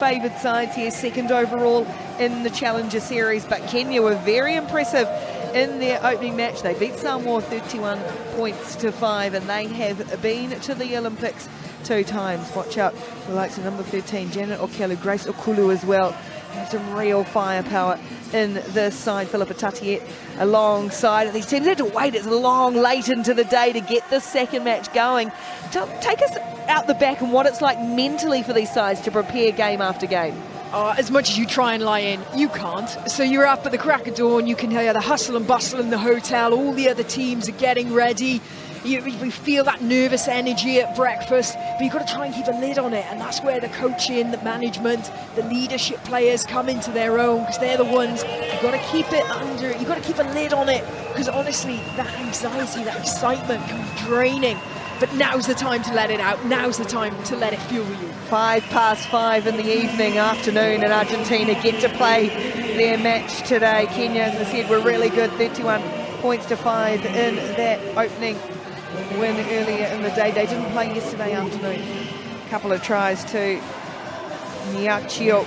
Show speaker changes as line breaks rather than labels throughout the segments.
favoured sides here, second overall in the Challenger Series, but Kenya were very impressive in their opening match. They beat Samoa 31 points to 5, and they have been to the Olympics 2 times. Watch out for the likes of number 13, Janet Okelu, Grace Okulu as well. Have some real firepower in this side. Philippa Tatiet alongside these teams. They had to wait, it's long, late into the day to get this second match going. Take us out the back and what it's like mentally for these sides to prepare game after game.
As much as you try and lie in, you can't. So you're up at the crack of dawn, you can hear the hustle and bustle in the hotel, all the other teams are getting ready. You feel that nervous energy at breakfast, but you've got to try and keep a lid on it, and that's where the coaching, the management, the leadership players come into their own, because they're the ones, you've got to keep it under, you've got to keep a lid on it, because honestly, that anxiety, that excitement can be draining. But now's the time to let it out. Now's the time to let it fuel you.
5:05 in the evening, afternoon, and Argentina get to play their match today. Kenya, as I said, were really good, 31 points to 5 in that opening win earlier in the day. They didn't play yesterday afternoon. A couple of tries to Niachio.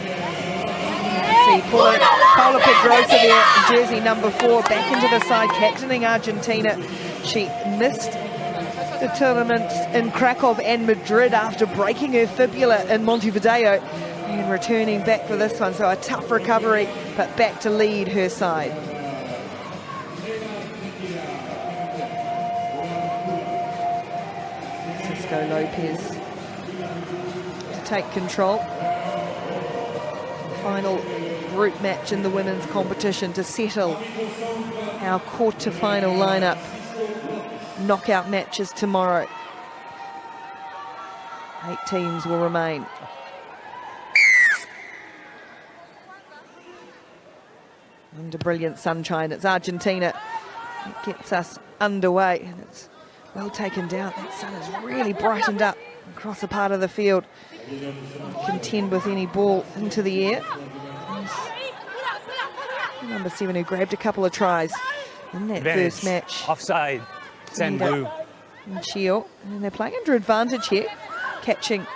See Paula Pedrosa there, jersey number 4, back into the side, captaining Argentina. She missed the tournament in Krakow and Madrid after breaking her fibula in Montevideo and returning back for this one. So a tough recovery, but back to lead her side. Cisco Lopez to take control. Final group match in the women's competition to settle our quarter-final lineup. Knockout matches tomorrow. 8 teams will remain. Under brilliant sunshine, it's Argentina that gets us underway, and it's well taken down. That sun has really brightened up across a part of the field. Contend with any ball into the air. Number 7 who grabbed a couple of tries in that first match.
Offside. And blue.
And they're playing under advantage here, catching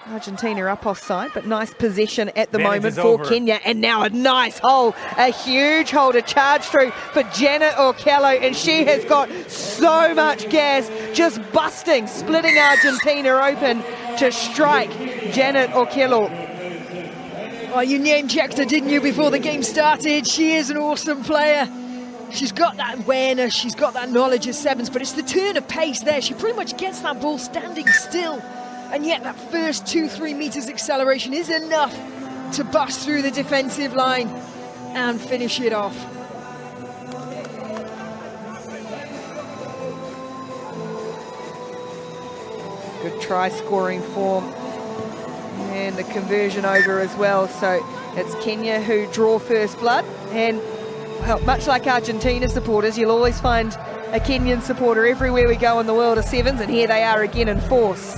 Argentina up offside, but nice possession at the moment for Kenya. And now a nice hole, a huge hole to charge through for Janet Okelu, and she has got so much gas, just busting, splitting Argentina open to strike Janet Okelu.
Oh, you name-checked her, didn't you, before the game started? She is an awesome player. She's got that awareness, she's got that knowledge of sevens, but it's the turn of pace there. She pretty much gets that ball standing still, and yet that first 2-3 meters acceleration is enough to bust through the defensive line and finish it off.
Good try scoring form, and the conversion over as well. So it's Kenya who draw first blood, and well, much like Argentina supporters, you'll always find a Kenyan supporter everywhere we go in the world of sevens, and here they are again in force.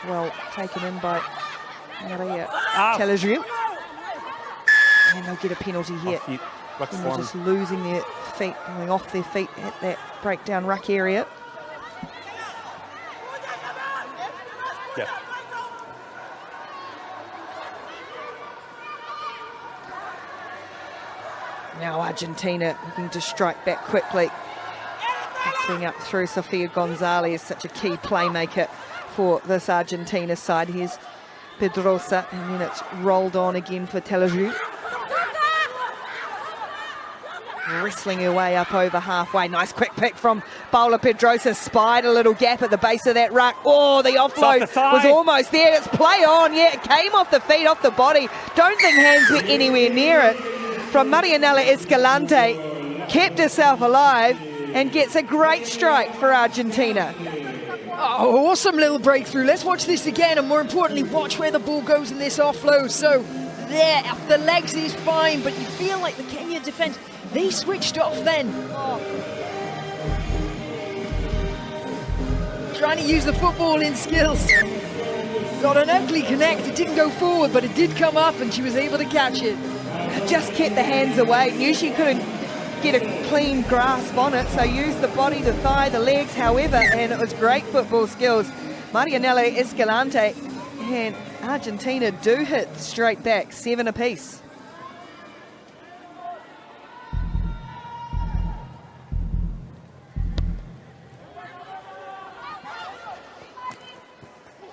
Well taken in by Maria Telesriel. And they'll get a penalty here. And they're just losing their feet, going off their feet at that breakdown ruck area.
Yeah.
Now Argentina looking to strike back quickly. Passing up through Sofia Gonzalez, such a key playmaker for this Argentina side. Here's Pedrosa, and then it's rolled on again for Telesriel. Wrestling her way up over halfway. Nice quick pick from Paula Pedrosa. Spied a little gap at the base of that ruck. Oh, the offload was almost there. It's play on. Yeah, it came off the feet, off the body. Don't think hands were anywhere near it. From Marianela Escalante. Kept herself alive and gets a great strike for Argentina.
Oh, awesome little breakthrough. Let's watch this again, and more importantly, watch where the ball goes in this offload. So there, the legs is fine, but you feel like the Kenya defense, they switched off then. Trying to use the footballing skills. Got an ugly connect. It didn't go forward, but it did come up, and she was able to catch it.
Just kept the hands away. Knew she couldn't get a clean grasp on it, so use the body, the thigh, the legs, however, and it was great football skills. Marianela Escalante and Argentina do hit straight back, 7 apiece.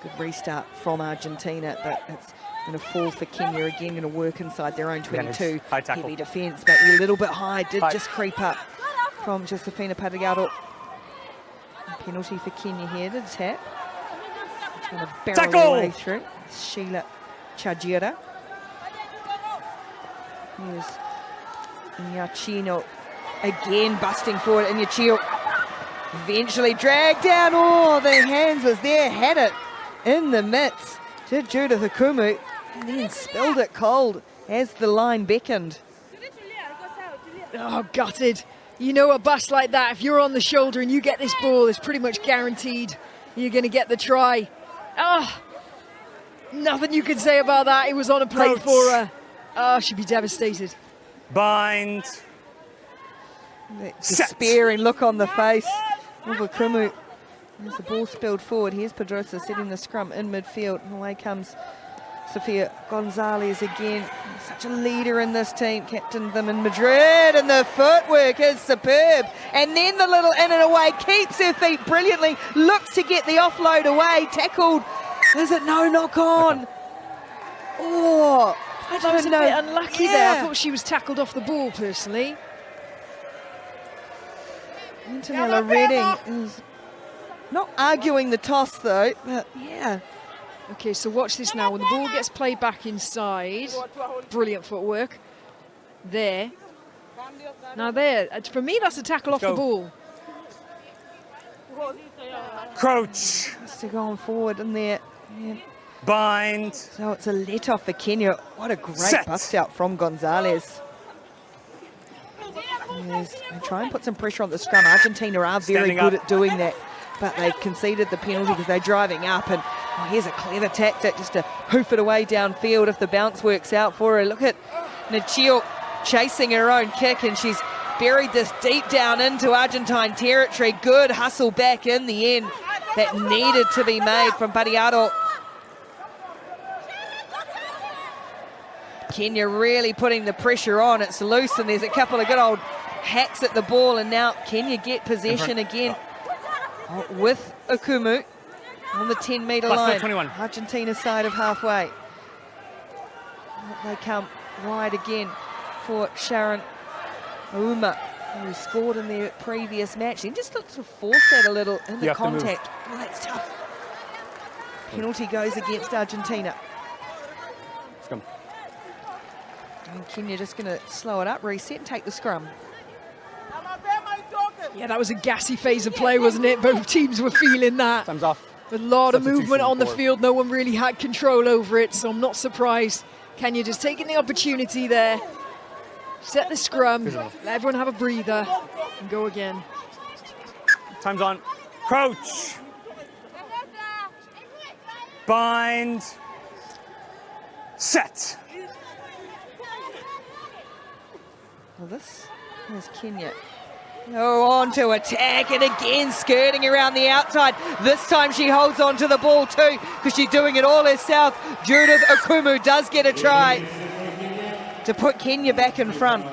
Good restart from Argentina, but it's going to fall for Kenya again, going to work inside their own 22. Heavy defence, but a little bit high, did just creep up from Josefina Padagado. Penalty for Kenya here, the tap. Trying to barrel their way through. Sheila Chajira. Here's Iñachino again busting forward. Iñachino eventually dragged down. Oh, the hands was there, had it in the midst to Judith Akumu, and then spilled it cold as the line beckoned.
Oh, gutted. You know, a bust like that, if you're on the shoulder and you get this ball, it's pretty much guaranteed you're going to get the try. Oh, nothing you can say about that. It was on a plate for her. Oh, she'd be devastated.
Bind.
That despairing look on the face of Akumu. As the ball spilled forward, here's Pedrosa setting the scrum in midfield, and away comes Sofia Gonzalez again. Such a leader in this team, captained them in Madrid, and the footwork is superb. And then the little in and away, keeps her feet brilliantly, looks to get the offload away, tackled. Is it no knock on? Oh, I
That was
don't
a
know.
bit unlucky there. I thought she was tackled off the ball, personally.
Antonella Redding is not arguing the toss though, but yeah.
Okay, so watch this now. When the ball gets played back inside, brilliant footwork. There. Now there, for me that's a tackle off the ball.
Crouch.
Has to go on forward in there. Yeah.
Bind.
So it's a let off for Kenya. What a great
Set.
bust out from Gonzalez. Yes, they try and put some pressure on the scrum. Argentina are very
Standing
good
up.
at doing that, but they've conceded the penalty because they're driving up, and here's a clever tactic just to hoof it away downfield if the bounce works out for her. Look at Nachio chasing her own kick, and she's buried this deep down into Argentine territory. Good hustle back in the end that needed to be made from Padiado. Kenya really putting the pressure on. It's loose, and there's a couple of good old hacks at the ball, and now Kenya get possession again with Akumu on the 10-metre line.
21.
Argentina side of halfway. They come wide again for Sharon Auma, who scored in their previous match. Then just looked to force that a little in the contact. Oh, that's tough. Penalty goes against Argentina.
Scrum.
And Kenya just going to slow it up, reset, and take the scrum.
Yeah, that was a gassy phase of play, wasn't it? Both teams were feeling that.
Time's off.
A lot of movement on the
Substitution
field. No one really had control over it, so I'm not surprised. Kenya just taking the opportunity there. Set the scrum, let everyone have a breather, and go again.
Time's on. Crouch. Bind. Set.
Well, this is Kenya. Oh, on to attack, and again skirting around the outside. This time she holds on to the ball too, because she's doing it all herself. Judith Akumu does get a try to put Kenya back in front.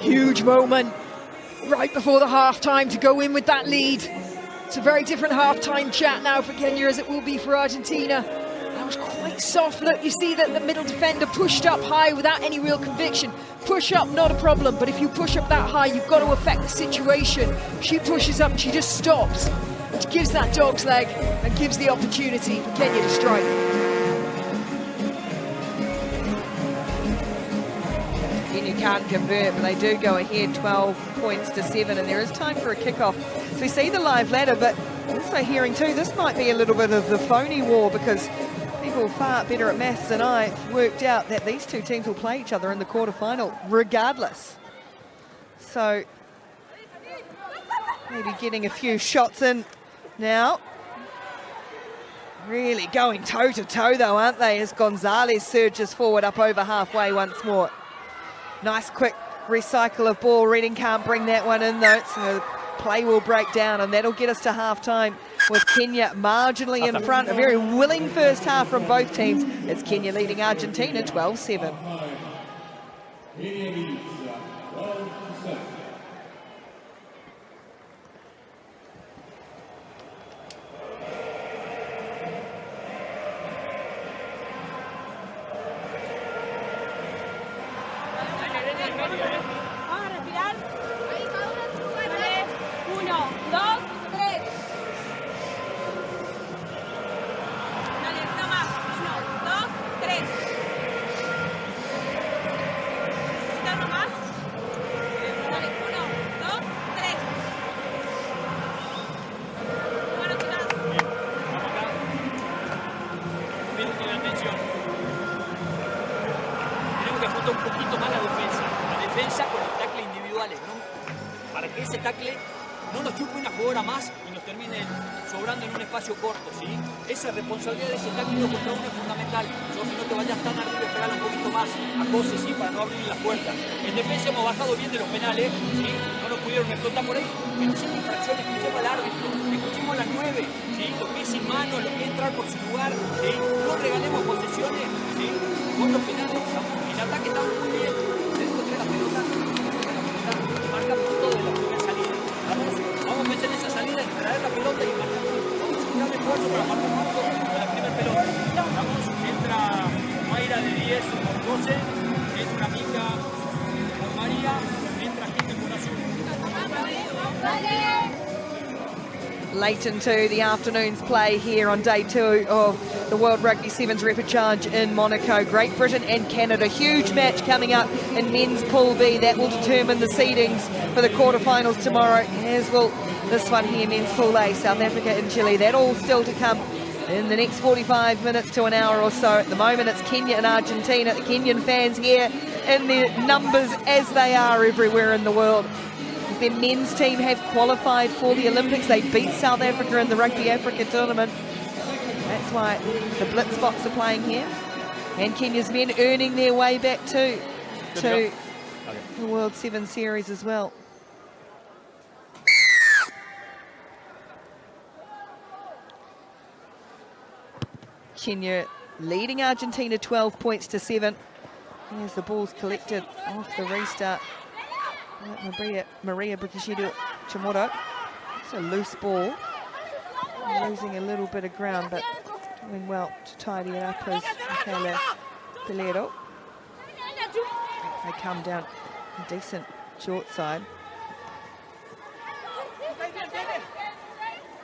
Huge moment right before the half-time to go in with that lead. It's a very different half-time chat now for Kenya as it will be for Argentina. That was quite soft. Look, you see that the middle defender pushed up high without any real conviction. Push up, not a problem, but if you push up that high, you've got to affect the situation. She pushes up and she just stops, which gives that dog's leg and gives the opportunity for Kenya to strike.
Kenya can't convert, but they do go ahead 12 points to 7, and there is time for a kickoff. So we see the live ladder, but also hearing too, this might be a little bit of the phony war, because people far better at maths than I worked out that these two teams will play each other in the quarterfinal regardless. So maybe getting a few shots in now. Really going toe-to-toe though, aren't they, as Gonzalez surges forward up over halfway once more. Nice quick recycle of ball. Reading can't bring that one in though, so play will break down, and that'll get us to half-time with Kenya marginally in front. A very willing first half from both teams. It's Kenya leading Argentina 12-7.
Esa responsabilidad de ese tackle contra uno es fundamental. Sofi, no te vayas tan arriba, esperar un poquito más a José, ¿sí? Para no abrir las puertas. En defensa hemos bajado bien de los penales, ¿sí? No nos pudieron explotar por ahí. Que no sean infracciones, escuchemos al árbitro, escuchemos las 9, ¿sí? Lo que es sin mano, lo que es entrar por su lugar, ¿sí? No regalemos posesiones, ¿sí? Con los penales, en ataque estamos muy bien. Tenemos que traer la pelota, marcamos todo de la primera salida. Vamos a pensar en esa salida, en traer la pelota y marcamos. Un esfuerzo para marcar punto con la primera pelota. Vamos, entra Mayra de 10 por 12, entra Mica por María, entra Gente por Azul.
Late into the afternoon's play here on day 2 of the World Rugby Sevens Repechage in Monaco. Great Britain and Canada. Huge match coming up in men's Pool B. That will determine the seedings for the quarterfinals tomorrow, as will this one here, men's Pool A, South Africa and Chile. That all still to come in the next 45 minutes to an hour or so. At the moment, it's Kenya and Argentina. The Kenyan fans here in their numbers, as they are everywhere in the world. Their men's team have qualified for the Olympics. They beat South Africa in the Rugby Africa tournament. That's why the Blitz spots are playing here. And Kenya's men earning their way back to the World 7 Series as well. Kenya leading Argentina 12 points to 7. As the ball's collected off the restart. Maria Bukishidu Chamorro. It's a loose ball. Losing a little bit of ground, but doing well to tidy it up as Michaela Pelero. They come down a decent short side.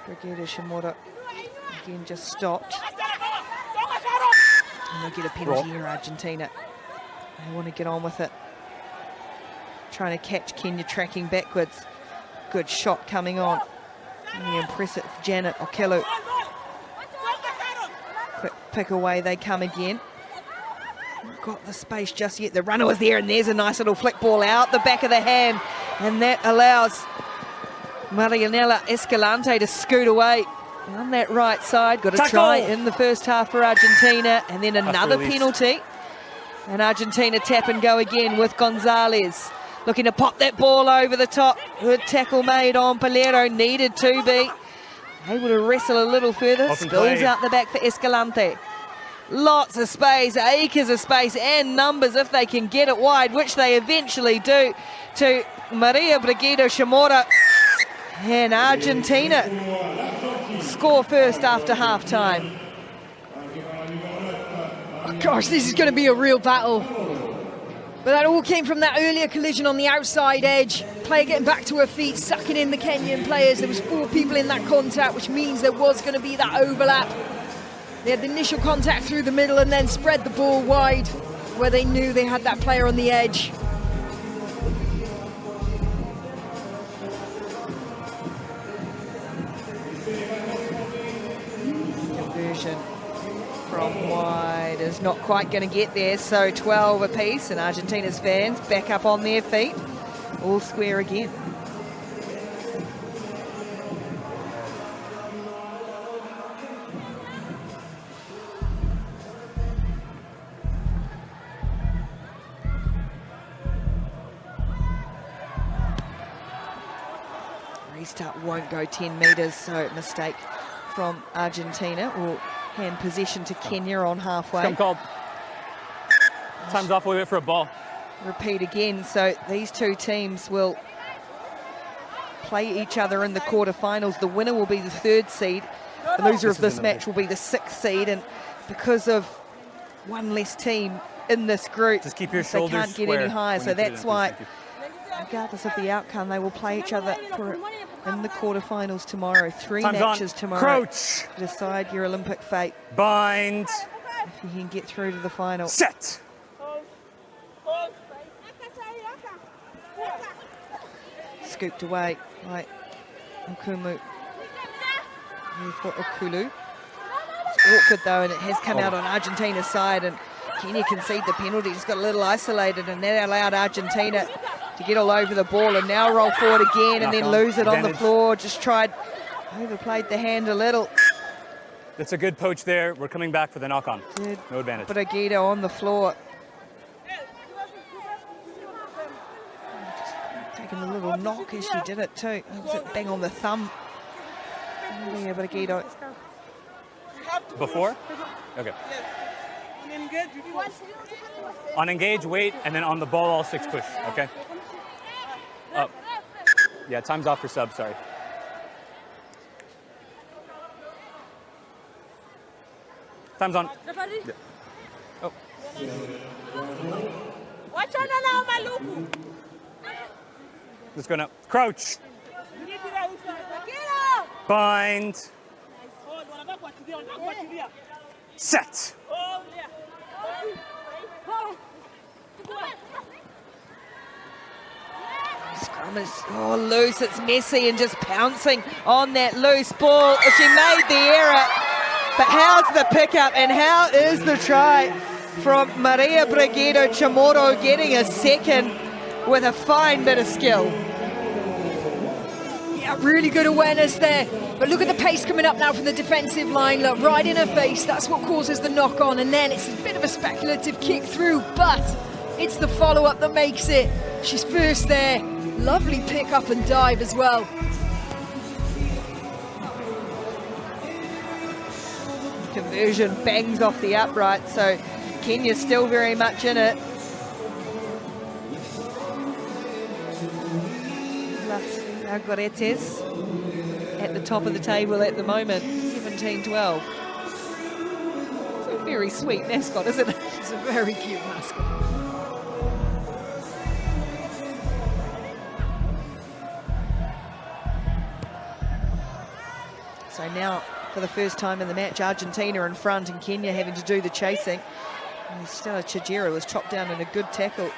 Brigida Chamorro again just stopped. And they get a penalty here, Argentina. They want to get on with it. Trying to catch Kenya tracking backwards. Good shot coming on. And the impressive Janet Okello. Quick pick away, they come again. Not got the space just yet. The runner was there, and there's a nice little flick ball out the back of the hand. And that allows Marianela Escalante to scoot away on that right side. Got a try in the first half for Argentina, and then another penalty. And Argentina tap and go again with Gonzalez. Looking to pop that ball over the top. Good tackle made on Pelero. Needed to be able to wrestle a little further. Spills out the back for Escalante. Lots of space, acres of space and numbers if they can get it wide, which they eventually do, to Maria Brigida Chamorro. And Argentina score first after half-time.
Oh gosh, this is going to be a real battle. But that all came from that earlier collision on the outside edge. Player getting back to her feet, sucking in the Kenyan players. There was 4 people in that contact, which means there was going to be that overlap. They had the initial contact through the middle and then spread the ball wide where they knew they had that player on the edge.
Conversion from wide is not quite going to get there, so 12 apiece, and Argentina's fans back up on their feet, all square again. Restart won't go 10 metres, so mistake from Argentina. Will hand possession to Kenya on halfway.
Scrum called. Time's off, we'll wait for a ball.
Repeat again, so these two teams will play each other in the quarterfinals. The winner will be the 3rd seed. The loser of this match will be the 6th seed, and because of one less team in this group,
just keep your
they
shoulders
can't get
square
any higher,
when
so
you put it
that's
in,
why,
please.
regardless of the outcome, they will play each other in the quarterfinals tomorrow. 3
Time's
matches
on.
tomorrow
Crouch.
to decide your Olympic fate,
Bind.
if you can get through to the final.
Set.
Scooped away by Okumu. Here for Okulu. It's awkward though, and it has come out on Argentina's side, and Kenya conceded the penalty, just got a little isolated, and that allowed Argentina to get all over the ball and now roll forward again and then lose it on the floor. Just tried, overplayed the hand a little.
That's a good poach there. We're coming back for the knock-on. No advantage.
But Aguido on the floor. Just taking a little knock as she did it too. It was a bang on the thumb. Yeah, but Aguido.
Before? Okay. On engage, wait, and then on the ball, all 6 push, okay? Up. Yeah, time's off for sub, sorry. Time's on. Yeah. Oh. Let's go now. Crouch. Bind. Set.
Scrum is loose, it's messy and just pouncing on that loose ball. She made the error, but how's the pickup and how is the try from Maria Brigida Chamorro, getting a second with a fine bit of skill.
Yeah, really good awareness there. But look at the pace coming up now from the defensive line. Look, right in her face. That's what causes the knock-on. And then it's a bit of a speculative kick through, but it's the follow-up that makes it. She's first there. Lovely pick up and dive as well.
Conversion bangs off the upright, so Kenya's still very much in it. Las Margaretes at the top of the table at the moment, 17-12. It's a very sweet mascot, isn't it?
It's a very cute mascot.
So now, for the first time in the match, Argentina in front and Kenya having to do the chasing. And Stella Chijera was chopped down in a good tackle.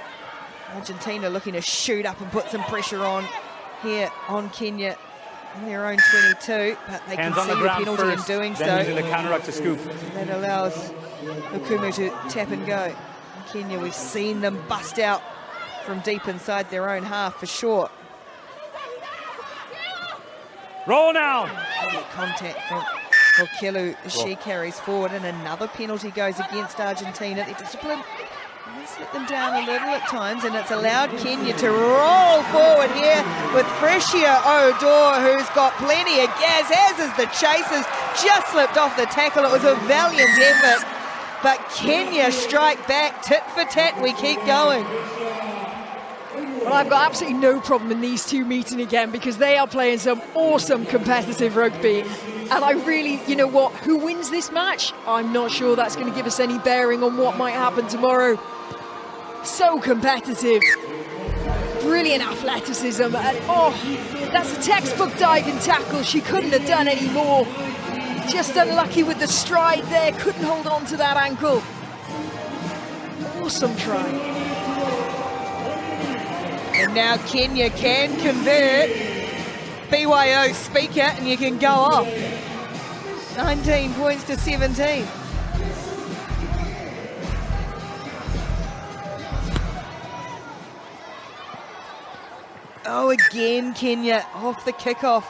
Argentina looking to shoot up and put some pressure on here on Kenya in their own 22, but they can see the penalty first, in doing
then
so.
Using the counter-ruck to scoop.
That allows Okumu to tap and go. In Kenya, we've seen them bust out from deep inside their own half for sure.
Roll now.
Contact from Okelu as she carries forward, and another penalty goes against Argentina. Their discipline has let them down a little at times, and it's allowed Kenya to roll forward here with Freshia Odor, who's got plenty of gas, as is the chasers. Just slipped off the tackle. It was a valiant effort, but Kenya strike back, tit for tat. We keep going.
Well, I've got absolutely no problem in these two meeting again, because they are playing some awesome competitive rugby. And I really, you know what, who wins this match? I'm not sure that's going to give us any bearing on what might happen tomorrow. So competitive. Brilliant athleticism. And oh, that's a textbook diving tackle. She couldn't have done any more. Just unlucky with the stride there. Couldn't hold on to that ankle. Awesome try.
And now Kenya can convert. BYO speaker, and you can go off. 19 points to 17. Oh, again, Kenya off the kickoff.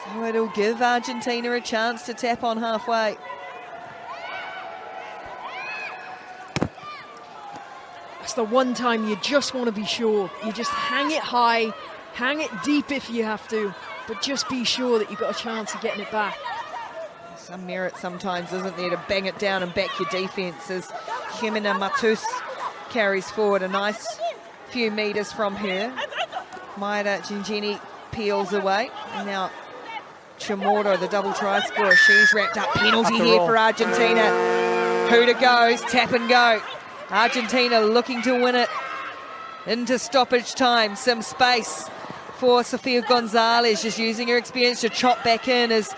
So it'll give Argentina a chance to tap on halfway.
That's the one time you just want to be sure. You just hang it high, hang it deep if you have to. but just be sure that you've got a chance of getting it back.
Some merit sometimes, isn't there, to bang it down and back your defence, as Jimena Matus carries forward a nice few metres from her. Maida Gingeni peels away, and now Chamorro, the double try scorer, she's wrapped up. Penalty here for Argentina. Huda goes, tap and go. Argentina looking to win it into stoppage time. Some space for Sofia Gonzalez, just using her experience to chop back in as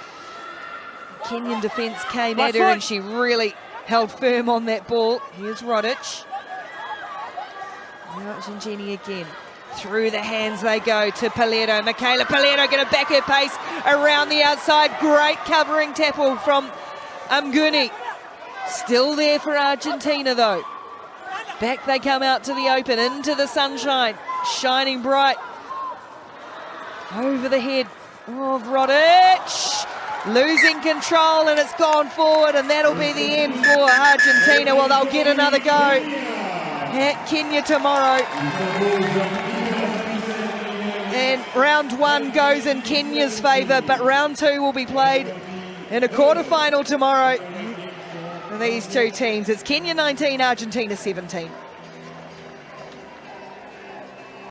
Kenyan defence came at her, and she really held firm on that ball. Here's Rodic. Now Gingeni again. Through the hands they go to Palermo. Michaela Palermo going to back her pace around the outside. Great covering tackle from Mguni. Still there for Argentina though. Back they come out to the open, into the sunshine, shining bright over the head of Rodic. Losing control, and it's gone forward, and that'll be the end for Argentina. Well, they'll get another go at Kenya tomorrow. And round one goes in Kenya's favour, but round two will be played in a quarter-final tomorrow for these two teams. It's Kenya 19, Argentina 17.